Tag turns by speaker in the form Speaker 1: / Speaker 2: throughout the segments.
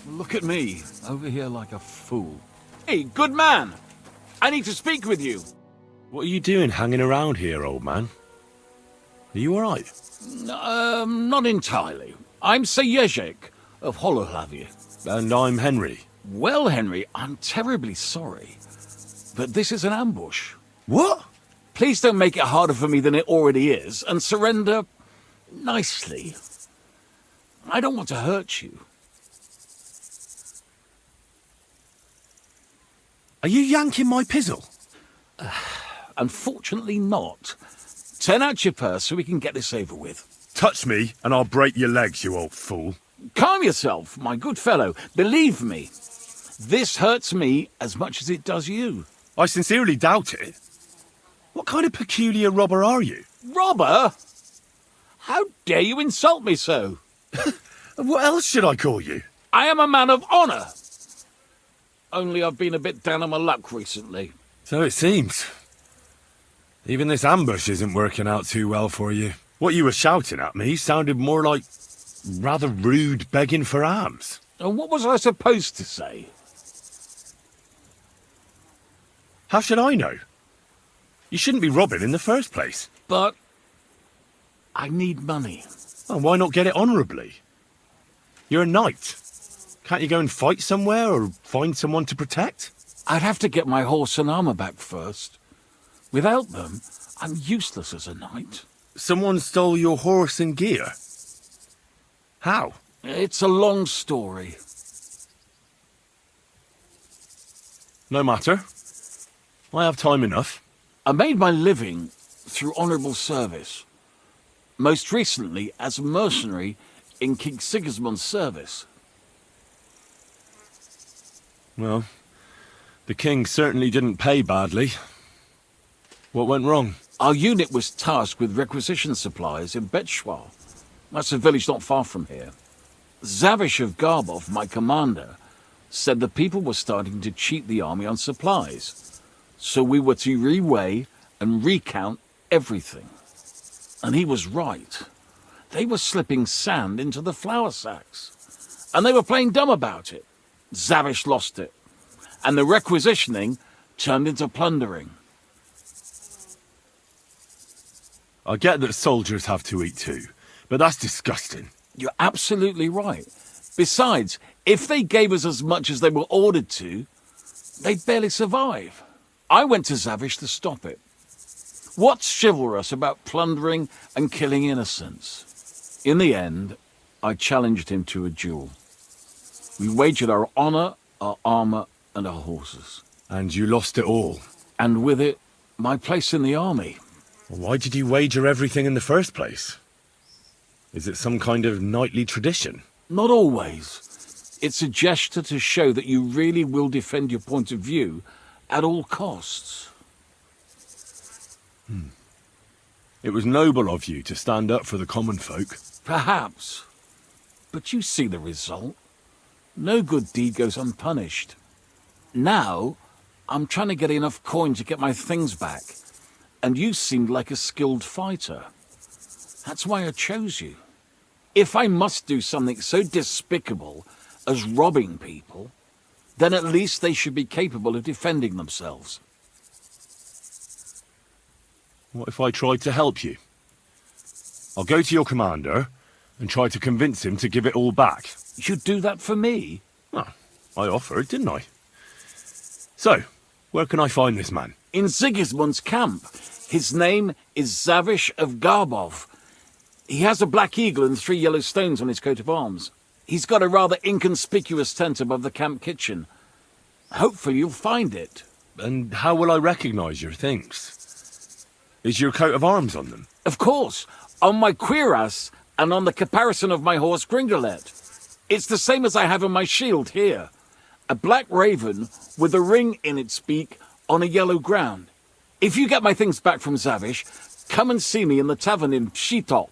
Speaker 1: Look at me, over here like a fool. Hey, good man! I need to speak with you.
Speaker 2: What are you doing hanging around here, old man? Are you alright?
Speaker 1: Not entirely. I'm Sir Ježek of Holohlavie.
Speaker 2: And I'm Henry.
Speaker 1: Well, Henry, I'm terribly sorry, but this is an ambush.
Speaker 2: What?
Speaker 1: Please don't make it harder for me than it already is, and surrender nicely. I don't want to hurt you.
Speaker 2: Are you yanking my pizzle?
Speaker 1: Unfortunately not. Turn out your purse so we can get this over with.
Speaker 2: Touch me and I'll break your legs, you old fool.
Speaker 1: Calm yourself, my good fellow. Believe me, this hurts me as much as it does you.
Speaker 2: I sincerely doubt it. What kind of peculiar robber are you?
Speaker 1: Robber? How dare you insult me so?
Speaker 2: What else should I call you?
Speaker 1: I am a man of honor. Only I've been a bit down on my luck recently.
Speaker 2: So it seems. Even this ambush isn't working out too well for you. What you were shouting at me sounded more like rather rude begging for alms.
Speaker 1: And what was I supposed to say?
Speaker 2: How should I know? You shouldn't be robbing in the first place.
Speaker 1: But I need money.
Speaker 2: Well, why not get it honourably? You're a knight. Can't you go and fight somewhere or find someone to protect?
Speaker 1: I'd have to get my horse and armor back first. Without them, I'm useless as a knight.
Speaker 2: Someone stole your horse and gear? How?
Speaker 1: It's a long story.
Speaker 2: No matter. I have time enough.
Speaker 1: I made my living through honourable service. Most recently as a mercenary in King Sigismund's service.
Speaker 2: Well, the king certainly didn't pay badly. What went wrong?
Speaker 1: Our unit was tasked with requisition supplies in Betschwar. That's a village not far from here. Zavish of Garbov, my commander, said the people were starting to cheat the army on supplies. So we were to reweigh and recount everything. And he was right. They were slipping sand into the flour sacks. And they were playing dumb about it. Zavish lost it. And the requisitioning turned into plundering.
Speaker 2: I get that soldiers have to eat too, but that's disgusting.
Speaker 1: You're absolutely right. Besides, if they gave us as much as they were ordered to, they'd barely survive. I went to Zavish to stop it. What's chivalrous about plundering and killing innocents? In the end, I challenged him to a duel. We wagered our honor, our armor, and our horses.
Speaker 2: And you lost it all.
Speaker 1: And with it, my place in the army.
Speaker 2: Why did you wager everything in the first place? Is it some kind of knightly tradition?
Speaker 1: Not always. It's a gesture to show that you really will defend your point of view at all costs.
Speaker 2: It was noble of you to stand up for the common folk.
Speaker 1: Perhaps. But you see the result. No good deed goes unpunished. Now, I'm trying to get enough coin to get my things back. And you seemed like a skilled fighter. That's why I chose you. If I must do something so despicable as robbing people, then at least they should be capable of defending themselves.
Speaker 2: What if I tried to help you? I'll go to your commander and try to convince him to give it all back.
Speaker 1: You'd do that for me?
Speaker 2: Well, I offered, didn't I? So, where can I find this man?
Speaker 1: In Sigismund's camp. His name is Zavish of Garbov. He has a black eagle and 3 yellow stones on his coat of arms. He's got a rather inconspicuous tent above the camp kitchen. Hopefully you'll find it.
Speaker 2: And how will I recognize your things? Is your coat of arms on them?
Speaker 1: Of course, on my cuirass and on the caparison of my horse Gringolet. It's the same as I have on my shield here. A black raven with a ring in its beak on a yellow ground. If you get my things back from Zavish, come and see me in the tavern in Pshitok.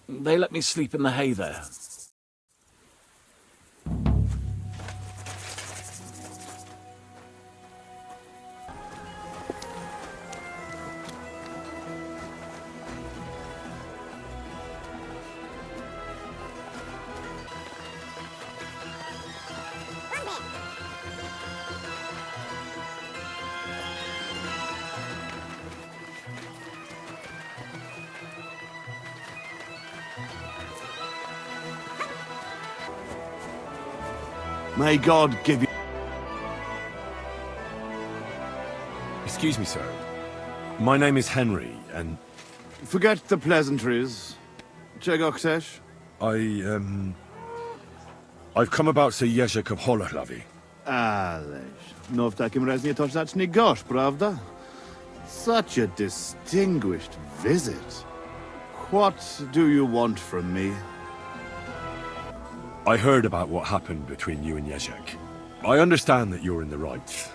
Speaker 1: They let me sleep in the hay there.
Speaker 3: May God give you...
Speaker 2: Excuse me, sir. My name is Henry, and
Speaker 3: Forget the pleasantries. Czego chcesz?
Speaker 2: I've come about Sir Ježek of Holohlavi.
Speaker 3: Ależ, no w takim razie to zacznij gość, prawda? Such a distinguished visit. What do you want from me?
Speaker 2: I heard about what happened between you and Ježek. I understand that you're in the right.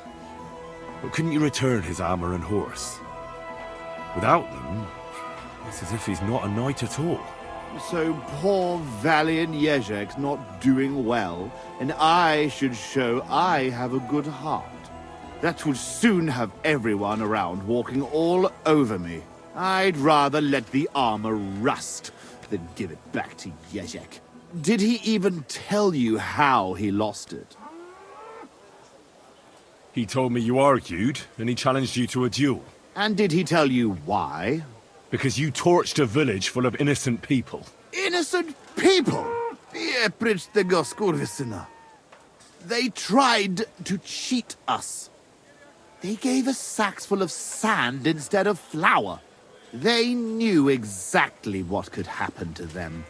Speaker 2: But couldn't you return his armor and horse? Without them, it's as if he's not a knight at all.
Speaker 3: So poor valiant Ježek's not doing well, and I should show I have a good heart. That would soon have everyone around walking all over me. I'd rather let the armor rust than give it back to Ježek. Did he even tell you how he lost it?
Speaker 2: He told me you argued, and he challenged you to a duel.
Speaker 3: And did he tell you why?
Speaker 2: Because you torched a village full of innocent people.
Speaker 3: Innocent people? They tried to cheat us. They gave us sacks full of sand instead of flour. They knew exactly what could happen to them.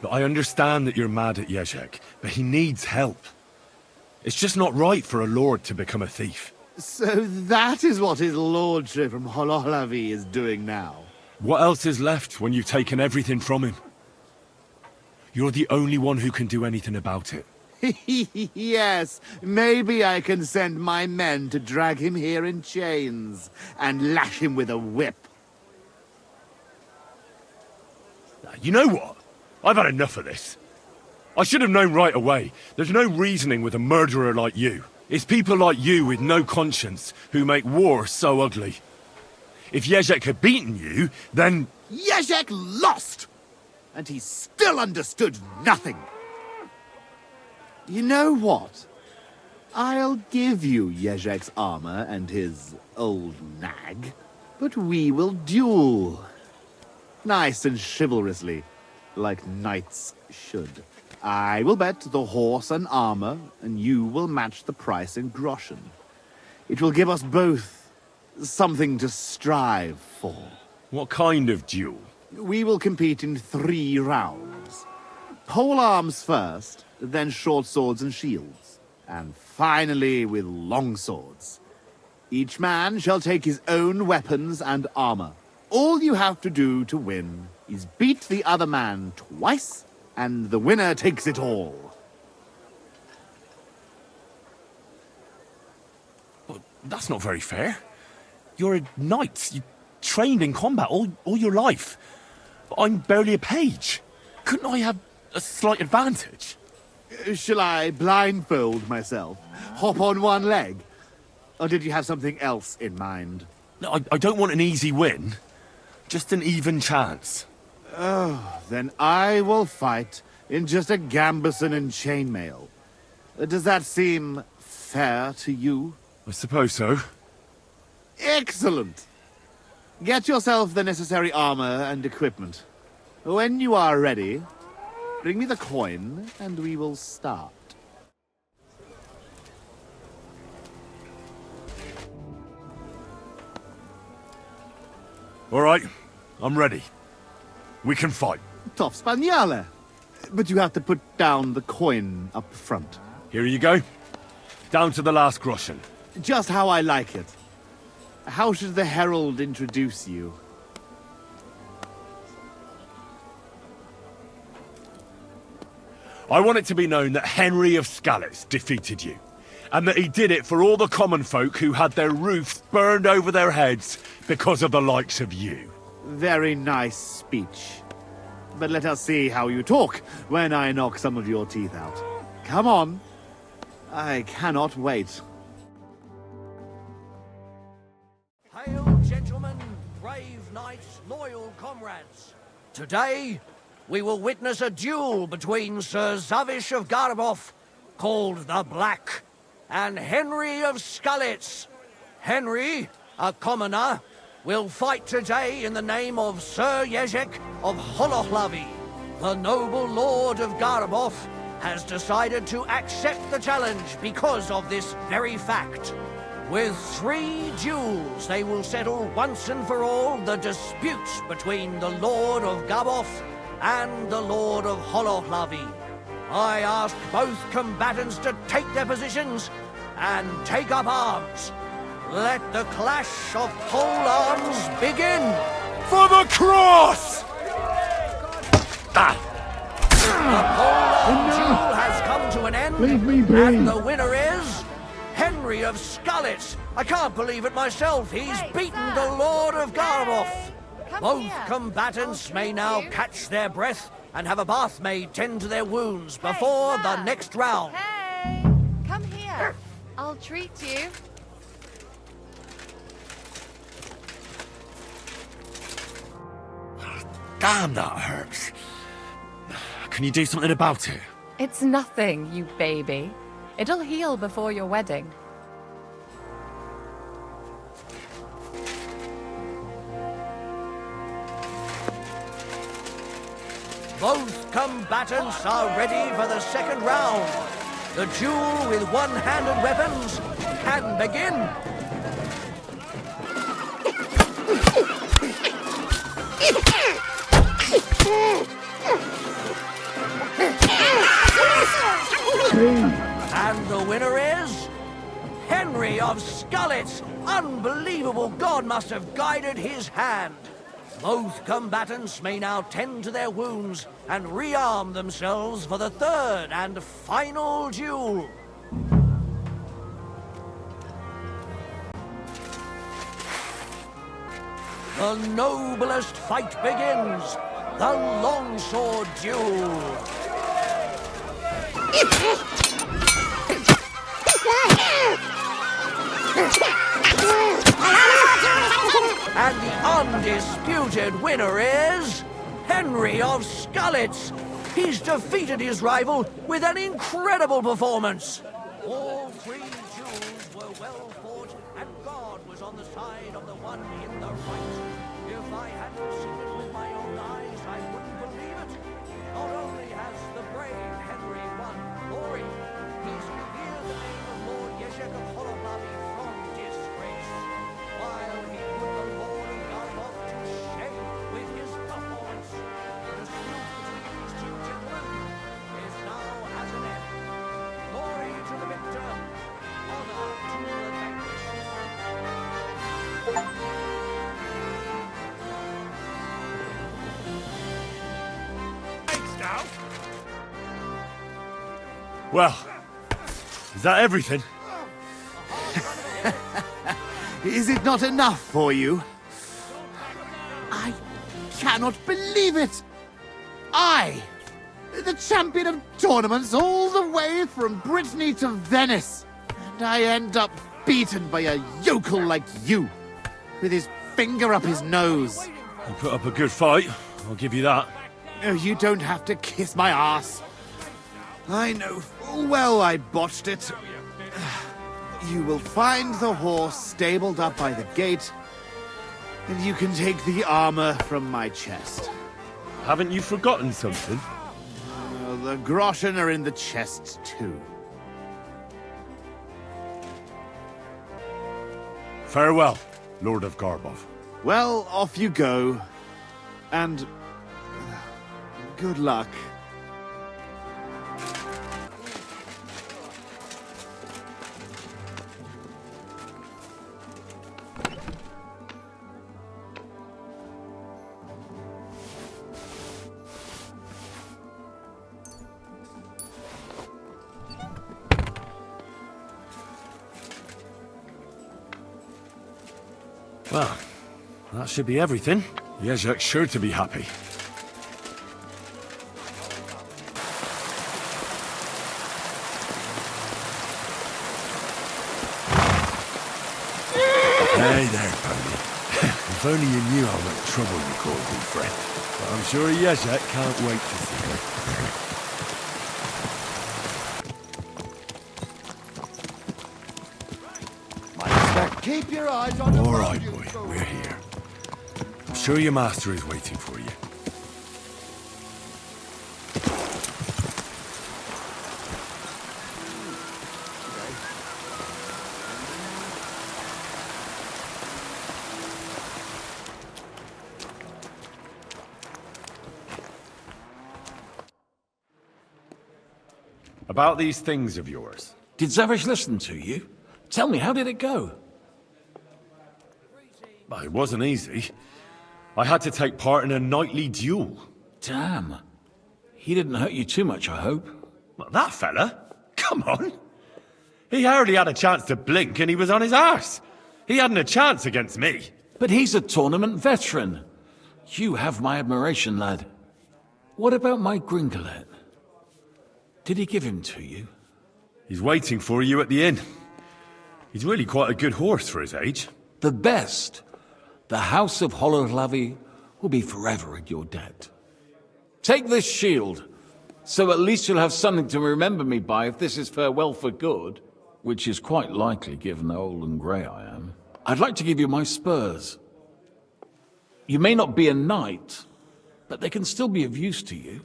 Speaker 2: But I understand that you're mad at Ježek, but he needs help. It's just not right for a lord to become a thief.
Speaker 3: So that is what his lordship from Holohlavi is doing now.
Speaker 2: What else is left when you've taken everything from him? You're the only one who can do anything about it.
Speaker 3: Yes, maybe I can send my men to drag him here in chains and lash him with a whip.
Speaker 2: You know what? I've had enough of this. I should have known right away. There's no reasoning with a murderer like you. It's people like you with no conscience who make war so ugly. If Ježek had beaten you, then...
Speaker 3: Ježek lost! And he still understood nothing. You know what? I'll give you Ježek's armor and his old nag, but we will duel. Nice and chivalrously, like knights should. I will bet the horse and armor, and you will match the price in groschen. It will give us both something to strive for.
Speaker 2: What kind of duel?
Speaker 3: We will compete in 3 rounds. Pole arms first, then short swords and shields, and finally with long swords. Each man shall take his own weapons and armor. All you have to do to win is beat the other man twice, and the winner takes it all.
Speaker 2: But that's not very fair. You're a knight. You trained in combat all your life. But I'm barely a page. Couldn't I have a slight advantage?
Speaker 3: Shall I blindfold myself? Hop on one leg? Or did you have something else in mind?
Speaker 2: No, I don't want an easy win. Just an even chance.
Speaker 3: Oh, then I will fight in just a gambeson and chainmail. Does that seem fair to you?
Speaker 2: I suppose so.
Speaker 3: Excellent! Get yourself the necessary armor and equipment. When you are ready, bring me the coin and we will start.
Speaker 2: All right, I'm ready. We can fight.
Speaker 3: To wspaniale! But you have to put down the coin up front.
Speaker 2: Here you go. Down to the last groschen.
Speaker 3: Just how I like it. How should the herald introduce you?
Speaker 2: I want it to be known that Henry of Skalitz defeated you, and that he did it for all the common folk who had their roofs burned over their heads because of the likes of you.
Speaker 3: Very nice speech. But let us see how you talk when I knock some of your teeth out. Come on. I cannot wait.
Speaker 4: Hail, gentlemen, brave knights, loyal comrades. Today, we will witness a duel between Sir Zavish of Garbov, called the Black, and Henry of Skalitz. Henry, a commoner, will fight today in the name of Sir Ježek of Holohlavi. The noble lord of Garbov has decided to accept the challenge because of this very fact. With 3 duels, they will settle once and for all the dispute between the Lord of Gaboth and the Lord of Holohlavi. I ask both combatants to take their positions and take up arms. Let the clash of pole arms begin!
Speaker 2: For the cross!
Speaker 4: The pole-arm duel has come to an end, and the winner is Henry of Skullet. I can't believe it myself. He's beaten the Lord of Garboth. Both combatants may now catch their breath and have a bath maid tend to their wounds before the next round.
Speaker 5: Hey, come here. I'll treat you.
Speaker 2: Damn, that hurts. Can you do something about it?
Speaker 5: It's nothing, you baby. It'll heal before your wedding.
Speaker 4: Both combatants are ready for the second round. The duel with one-handed weapons can begin. And the winner is Henry of Skullet. Unbelievable, God must have guided his hand. Both combatants may now tend to their wounds and rearm themselves for the third and final duel. The noblest fight begins, the longsword duel. And the undisputed winner is Henry of Skullet. He's defeated his rival with an incredible performance. All 3 duels were well fought, and God was on the side of the one in the right. If I hadn't seen it with my own eyes, I wouldn't believe it. Not only has the brave Henry won glory, he's cleared the name of Lord Yeshek of Holohlavi from disgrace, while he put the Lord of Garboth to shame with his performance. The dispute between these 2 gentlemen is now at an end. Glory to the victor, honor to the vanquished.
Speaker 2: Well, is that everything?
Speaker 3: Is it not enough for you? I cannot believe it! I, the champion of tournaments all the way from Brittany to Venice, and I end up beaten by a yokel like you, with his finger up his nose.
Speaker 2: You put up a good fight, I'll give you that.
Speaker 3: Oh, you don't have to kiss my ass. I know full well I botched it. You will find the horse stabled up by the gate, and you can take the armor from my chest.
Speaker 2: Haven't you forgotten something?
Speaker 3: The groschen are in the chest, too.
Speaker 2: Farewell, Lord of Garboth.
Speaker 3: Well, off you go. And good luck.
Speaker 2: Well, that should be everything. Yezek's sure to be happy. Hey there, pony. If only you knew how much trouble you caused me, friend. But I'm sure Yezek can't wait to see you.
Speaker 3: Keep your eyes on the
Speaker 2: All right, boy, we're here. I'm sure your master is waiting for you. About these things of yours.
Speaker 1: Did Zavish listen to you? Tell me, how did it go?
Speaker 2: Well, it wasn't easy. I had to take part in a nightly duel.
Speaker 1: Damn. He didn't hurt you too much, I hope.
Speaker 2: Well, that fella? Come on. He hardly had a chance to blink and he was on his arse. He hadn't a chance against me.
Speaker 1: But he's a tournament veteran. You have my admiration, lad. What about my Gringolet? Did he give him to you?
Speaker 2: He's waiting for you at the inn. He's really quite a good horse for his age.
Speaker 1: The best. The House of Hololavi will be forever in your debt. Take this shield, so at least you'll have something to remember me by if this is farewell for good, which is quite likely given how old and grey I am. I'd like to give you my spurs. You may not be a knight, but they can still be of use to you.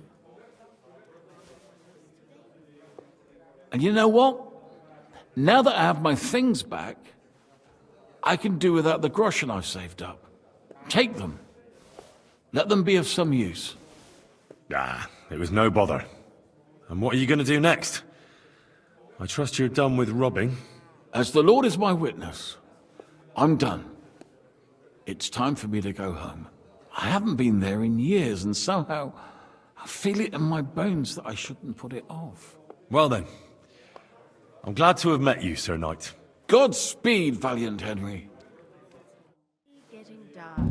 Speaker 1: And you know what? Now that I have my things back, I can do without the groschen I've saved up. Take them. Let them be of some use.
Speaker 2: Ah, it was no bother. And what are you going to do next? I trust you're done with robbing.
Speaker 1: As the Lord is my witness, I'm done. It's time for me to go home. I haven't been there in years, and somehow I feel it in my bones that I shouldn't put it off.
Speaker 2: Well then, I'm glad to have met you, Sir Knight.
Speaker 1: Godspeed, valiant Henry.
Speaker 5: Getting dark.